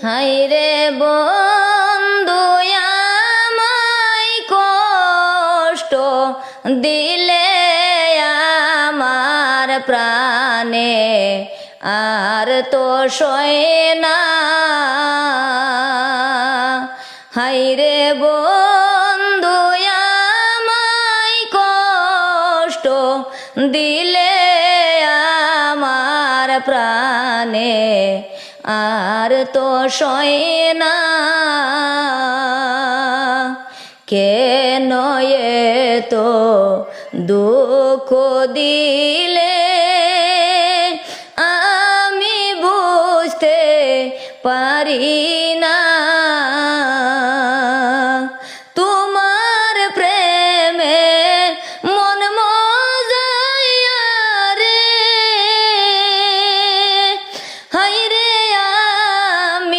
হাইরে বন্ধু আমায় কষ্ট দিলে আমার প্রাণে আর তো সয় না। হাইরে বন্ধু আমায় কষ্ট দিলে আমার প্রাণে আর তো সয় না। কেন তো দুঃখ দিলে আমি বুঝতে পারি না।